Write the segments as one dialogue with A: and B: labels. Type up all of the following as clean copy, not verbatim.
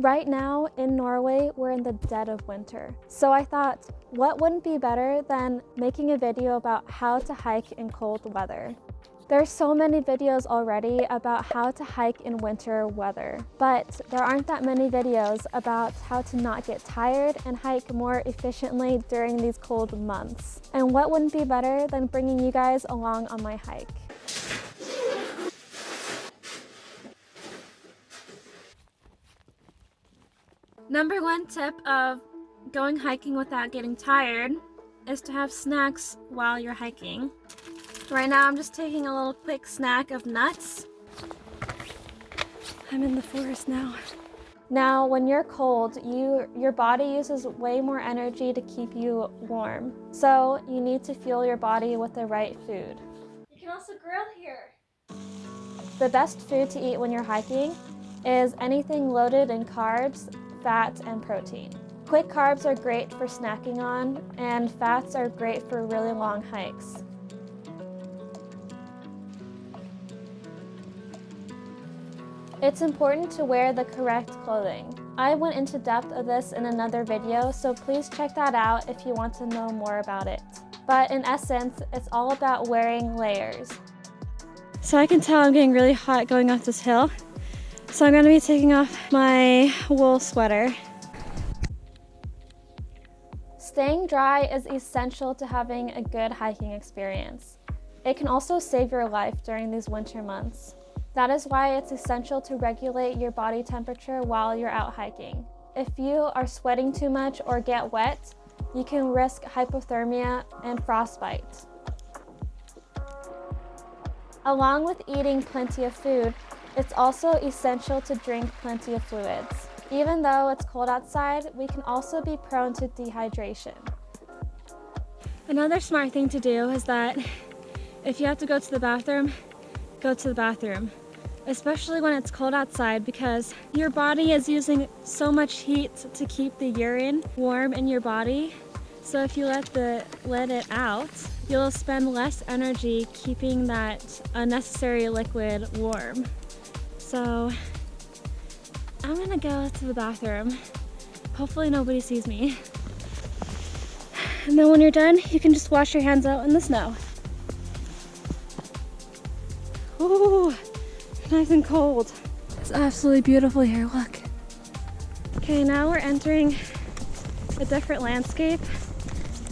A: Right now in Norway, we're in the dead of winter. So I thought, what wouldn't be better than making a video about how to hike in cold weather? There's so many videos already about how to hike in winter weather, but there aren't that many videos about how to not get tired and hike more efficiently during these cold months. And what wouldn't be better than bringing you guys along on my hike? Number one tip of going hiking without getting tired is to have snacks while you're hiking. Right now I'm just taking a little quick snack of nuts. I'm in the forest now. Now when you're cold, your body uses way more energy to keep you warm. So you need to fuel your body with the right food. You can also grill here. The best food to eat when you're hiking is anything loaded in carbs, fat, and protein. Quick carbs are great for snacking on, and fats are great for really long hikes. It's important to wear the correct clothing. I went into depth of this in another video, so please check that out if you want to know more about it. But in essence, it's all about wearing layers. So I can tell I'm getting really hot going up this hill. So I'm going to be taking off my wool sweater. Staying dry is essential to having a good hiking experience. It can also save your life during these winter months. That is why it's essential to regulate your body temperature while you're out hiking. If you are sweating too much or get wet, you can risk hypothermia and frostbite. Along with eating plenty of food, it's also essential to drink plenty of fluids. Even though it's cold outside, we can also be prone to dehydration. Another smart thing to do is that if you have to go to the bathroom, go to the bathroom. Especially when it's cold outside, because your body is using so much heat to keep the urine warm in your body. So if you let it out, you'll spend less energy keeping that unnecessary liquid warm. So I'm gonna go to the bathroom. Hopefully nobody sees me. And then when you're done, you can just wash your hands out in the snow. Ooh, nice and cold. It's absolutely beautiful here, look. Okay, now we're entering a different landscape.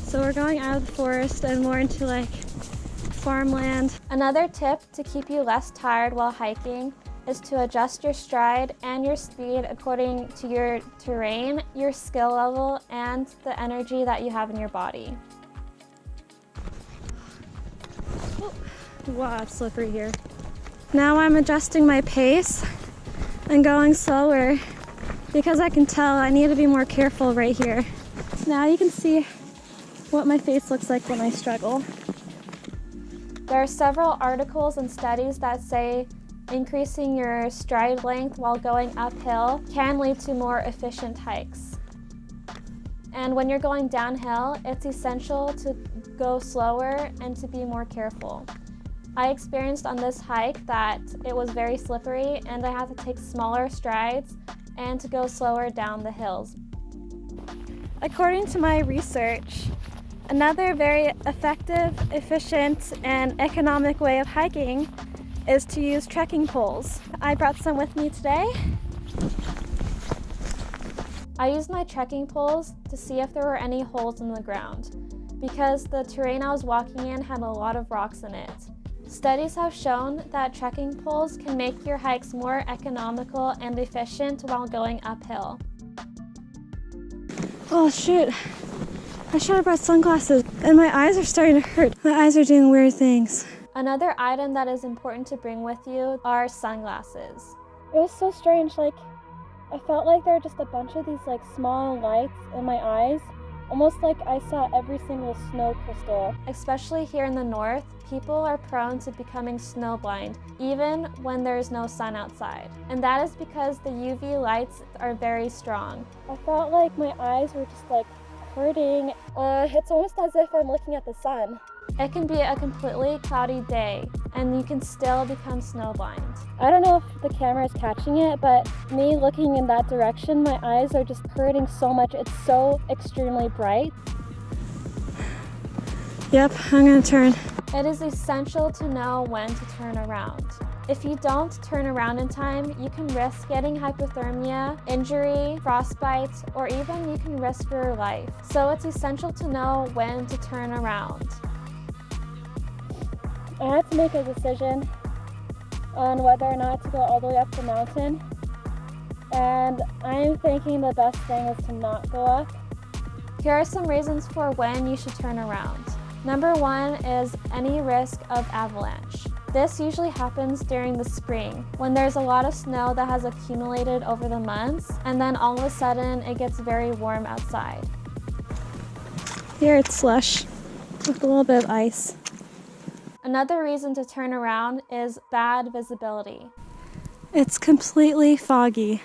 A: So we're going out of the forest and more into like farmland. Another tip to keep you less tired while hiking is to adjust your stride and your speed according to your terrain, your skill level, and the energy that you have in your body. Oh, wow, it's slippery here. Now I'm adjusting my pace and going slower because I can tell I need to be more careful right here. Now you can see what my face looks like when I struggle. There are several articles and studies that say increasing your stride length while going uphill can lead to more efficient hikes. And when you're going downhill, it's essential to go slower and to be more careful. I experienced on this hike that it was very slippery and I had to take smaller strides and to go slower down the hills. According to my research, another very effective, efficient, and economic way of hiking is to use trekking poles. I brought some with me today. I used my trekking poles to see if there were any holes in the ground because the terrain I was walking in had a lot of rocks in it. Studies have shown that trekking poles can make your hikes more economical and efficient while going uphill. Oh shoot, I should have brought sunglasses and my eyes are starting to hurt. My eyes are doing weird things. Another item that is important to bring with you are sunglasses. It was so strange, like I felt like there were just a bunch of these like small lights in my eyes, almost like I saw every single snow crystal. Especially here in the north, people are prone to becoming snowblind, even when there's no sun outside. And that is because the UV lights are very strong. I felt like my eyes were just like hurting. It's almost as if I'm looking at the sun. It can be a completely cloudy day and you can still become snowblind. I don't know if the camera is catching it, but me looking in that direction, my eyes are just hurting so much. It's so extremely bright. Yep, I'm gonna turn. It is essential to know when to turn around. If you don't turn around in time, you can risk getting hypothermia, injury, frostbite, or even you can risk your life. So it's essential to know when to turn around. I had to make a decision on whether or not to go all the way up the mountain. And I'm thinking the best thing is to not go up. Here are some reasons for when you should turn around. Number one is any risk of avalanche. This usually happens during the spring when there's a lot of snow that has accumulated over the months, and then all of a sudden it gets very warm outside. Here it's slush with a little bit of ice. Another reason to turn around is bad visibility. It's completely foggy.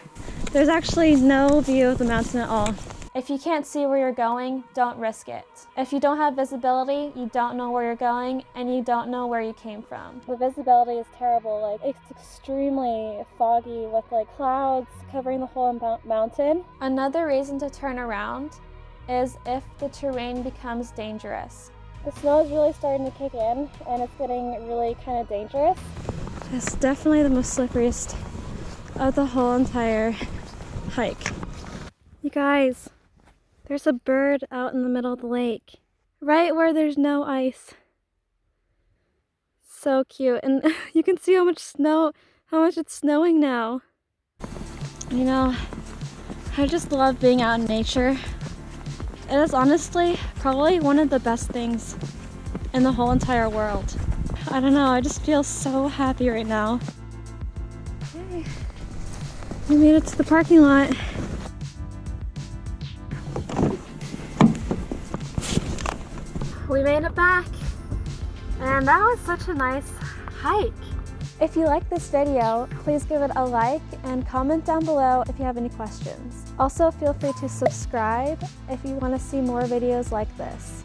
A: There's actually no view of the mountain at all. If you can't see where you're going, don't risk it. If you don't have visibility, you don't know where you're going, and you don't know where you came from. The visibility is terrible. Like, it's extremely foggy with like clouds covering the whole mountain. Another reason to turn around is if the terrain becomes dangerous. The snow is really starting to kick in, and it's getting really kind of dangerous. It's definitely the most slipperiest of the whole entire hike. You guys, there's a bird out in the middle of the lake, right where there's no ice. So cute, and you can see how much it's snowing now. You know, I just love being out in nature. It is honestly probably one of the best things in the whole entire world. I don't know, I just feel so happy right now. Okay, we made it to the parking lot. We made it back, and that was such a nice hike. If you like this video, please give it a like and comment down below if you have any questions. Also, feel free to subscribe if you want to see more videos like this.